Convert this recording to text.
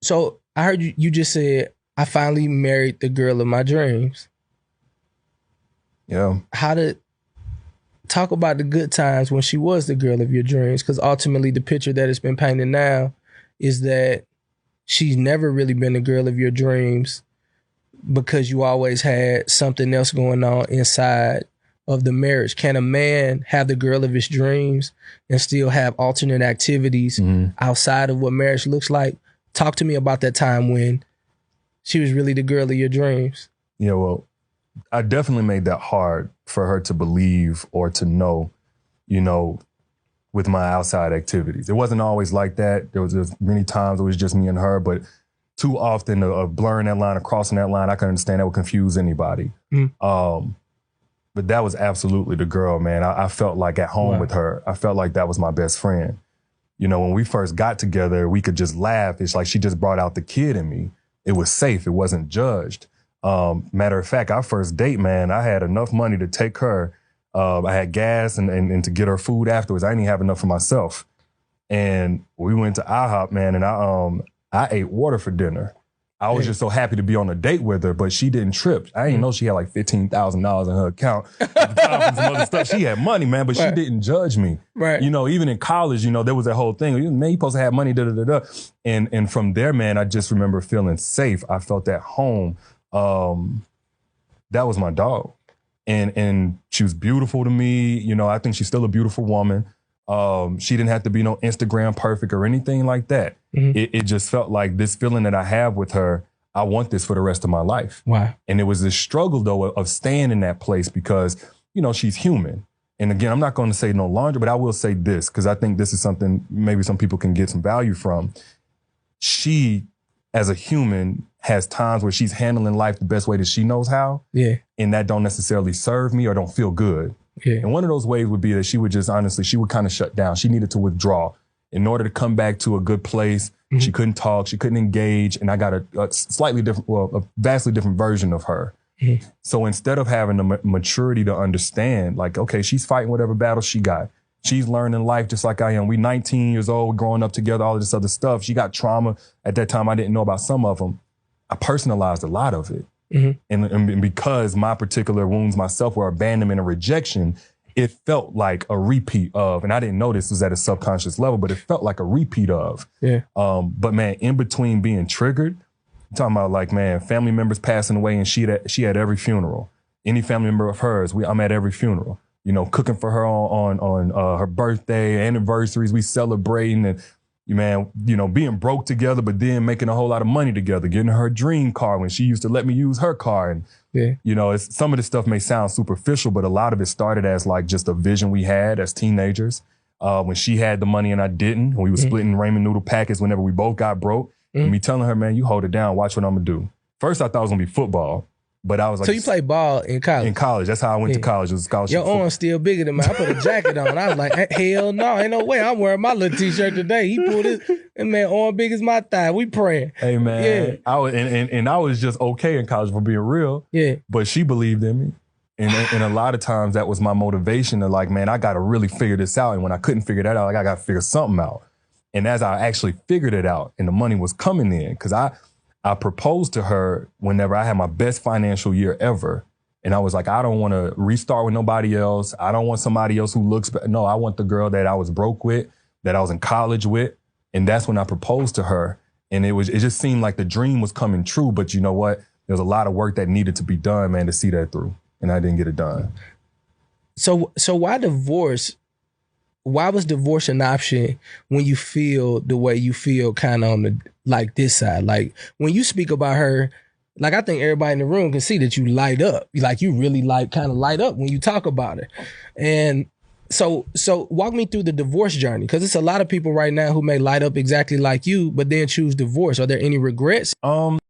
So I heard you just said, I finally married the girl of my dreams. Yeah. How to talk about the good times when she was the girl of your dreams? Because ultimately the picture that has been painted now is that she's never really been the girl of your dreams because you always had something else going on inside of the marriage. Can a man have the girl of his dreams and still have alternate activities outside of what marriage looks like? Talk to me about that time when she was really the girl of your dreams. Yeah, well, I definitely made that hard for her to believe or to know, with my outside activities. It wasn't always like that. There was many times it was just me and her, but too often of blurring that line or crossing that line, I can understand that would confuse anybody. But that was absolutely the girl, man. I felt like at home with her. I felt like that was my best friend. When we first got together, we could just laugh. It's like she just brought out the kid in me. It was safe. It wasn't judged. Matter of fact, our first date, man, I had enough money to take her. I had gas and to get her food afterwards. I didn't even have enough for myself. And we went to IHOP, man, and I ate water for dinner. I was just so happy to be on a date with her, but she didn't trip. I didn't know she had like $15,000 in her account at the time for some other stuff. She had money, man, but she didn't judge me. Right. Even in college, there was that whole thing. Man, you supposed to have money, da-da-da-da. And from there, man, I just remember feeling safe. I felt at home. That was my dog. And she was beautiful to me. I think she's still a beautiful woman. She didn't have to be no Instagram perfect or anything like that. It just felt like this feeling that I have with her, I want this for the rest of my life. Wow. And it was this struggle, though, of staying in that place because, she's human. And again, I'm not going to say no longer, but I will say this, because I think this is something maybe some people can get some value from. She, as a human, has times where she's handling life the best way that she knows how. Yeah. And that don't necessarily serve me or don't feel good. Yeah. And one of those ways would be that she would just, honestly, she would kind of shut down. She needed to withdraw. In order to come back to a good place, she couldn't talk, she couldn't engage, and I got a slightly different, a vastly different version of her. So instead of having the maturity to understand, like, okay, she's fighting whatever battle she got. She's learning life just like I am. We 19 years old, growing up together, all of this other stuff. She got trauma. At that time, I didn't know about some of them. I personalized a lot of it. And because my particular wounds myself were abandonment and rejection, it felt like a repeat of, and I didn't know this was at a subconscious level, but it felt like a repeat of. Yeah. But man, in between being triggered, I'm talking about like, man, family members passing away and she at every funeral. Any family member of hers, I'm at every funeral. Cooking for her on her birthday, anniversaries, we celebrating and, man, being broke together, but then making a whole lot of money together, getting her dream car when she used to let me use her car. And, some of this stuff may sound superficial, but a lot of it started as like just a vision we had as teenagers. When she had the money and I didn't, we were splitting ramen noodle packets whenever we both got broke. And me telling her, man, you hold it down, watch what I'm gonna do. First, I thought it was gonna be football. But I was like, so you played ball in college? In college. That's how I went to college. It was a scholarship. Your arm's still bigger than mine. I put a jacket on. I was like, hell no, ain't no way. I'm wearing my little t-shirt today. He pulled his, and man, arm big as my thigh. We praying. Hey man, yeah. I was, and I was just okay in college for being real. Yeah. But she believed in me. And a lot of times that was my motivation to like, man, I got to really figure this out. And when I couldn't figure that out, like, I got to figure something out. And as I actually figured it out and the money was coming in, because I proposed to her whenever I had my best financial year ever. And I was like, I don't want to restart with nobody else. I don't want somebody else who looks better. No, I want the girl that I was broke with, that I was in college with. And that's when I proposed to her. And it just seemed like the dream was coming true. But you know what? There's a lot of work that needed to be done, man, to see that through. And I didn't get it done. So why divorce? Why was divorce an option when you feel the way you feel kind of on the, like this side? Like when you speak about her, like I think everybody in the room can see that you light up. Like you really kind of light up when you talk about it. And so walk me through the divorce journey, because it's a lot of people right now who may light up exactly like you, but then choose divorce. Are there any regrets?